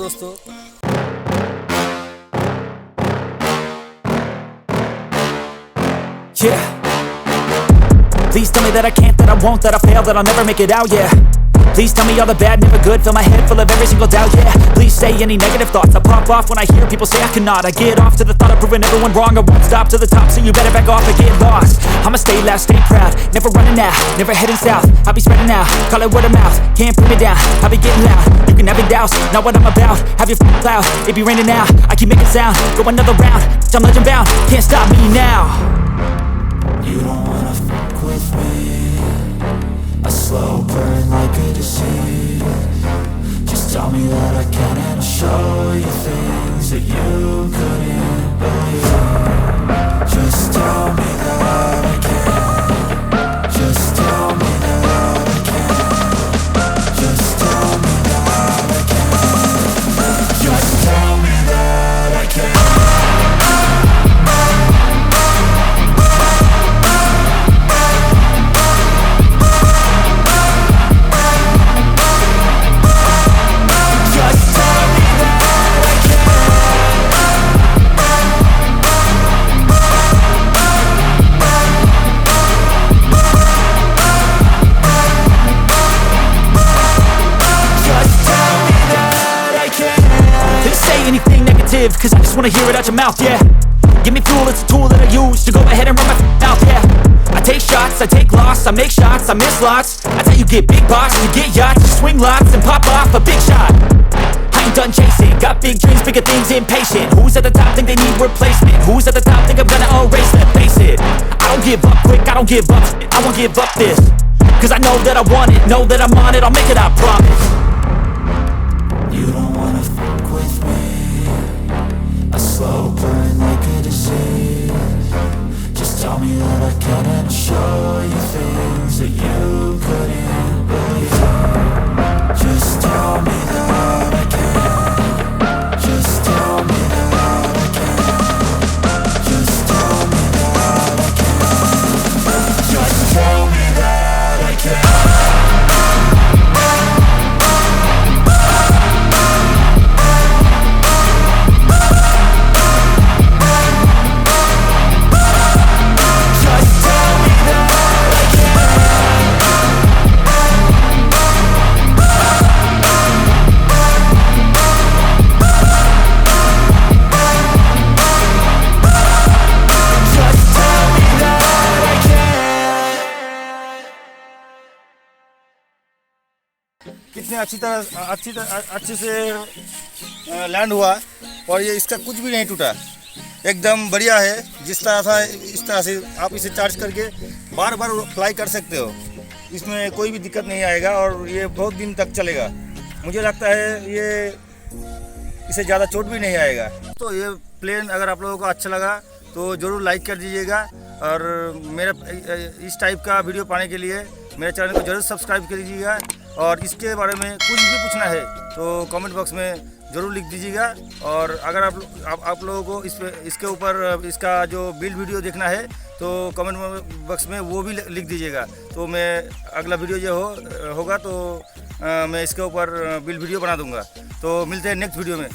दोस्तों। Yeah. Please tell me that I can't, that I won't, that I fail, that I'll never make it out, yeah. Please tell me all the bad, never good, fill my head full of every single doubt, yeah. Please say any negative thoughts, I pop off when I hear people say I cannot. I get off to the thought of proving everyone wrong, I won't stop to the top, so you better back off and get lost. I'ma stay loud, stay proud, never running out, never heading south. I'll be spreading out, call it word of mouth, can't put me down, I'll be getting loud. You can have it douse, not what I'm about, have your f***ing cloud, it be raining now, I keep making sound, go another round, I'm legend bound, can't stop me now. You don't wanna fuck with me. A slow burn like a disease. Just tell me that I can and I'll show you things that you couldn't believe. Just tell me that I can. Just tell me that I can. Just tell me that I can. Just tell me that I can. Cause I just wanna hear it out your mouth, yeah. Give me fuel, it's a tool that I use to go ahead and run my mouth, yeah. I take shots, I take loss, I make shots, I miss lots. That's how you get big box, you get yachts, you swing lots and pop off a big shot. I ain't done chasing, got big dreams, bigger things, impatient. Who's at the top think they need replacement? Who's at the top think I'm gonna erase them? Face it, I don't give up quick, I don't give up, I won't give up this. Cause I know that I want it, know that I'm on it, I'll make it, I promise. You don't wanna fuck with me. A slow burn like a disease. Just tell me that I can and I'll show you things that you couldn't believe. Just tell me that I can. Just tell me that I can. Just tell me that I can. Just tell me that I can. कितने अच्छे से land हुआ और ये इसका कुछ भी नहीं टूटा, एकदम बढ़िया है। जिस तरह था इस तरह से आप इसे चार्ज करके बार बार फ्लाई कर सकते हो, इसमें कोई भी दिक्कत नहीं आएगा और ये बहुत दिन तक चलेगा। मुझे लगता है ये इसे ज़्यादा चोट भी नहीं आएगा। तो ये प्लेन अगर आप लोगों को अच्छा लगा तो ज़रूर लाइक कर दीजिएगा और मेरा इस टाइप का वीडियो पाने के लिए मेरे चैनल को ज़रूर सब्सक्राइब कर दीजिएगा। और इसके बारे में कुछ भी पूछना है तो कमेंट बॉक्स में ज़रूर लिख दीजिएगा। और अगर आप लोगों को इसके ऊपर इसका जो बिल्ड वीडियो देखना है तो कमेंट बॉक्स में वो भी लिख दीजिएगा। तो मैं अगला वीडियो जो होगा तो मैं इसके ऊपर बिल्ड वीडियो बना दूंगा। तो मिलते हैं नेक्स्ट वीडियो में।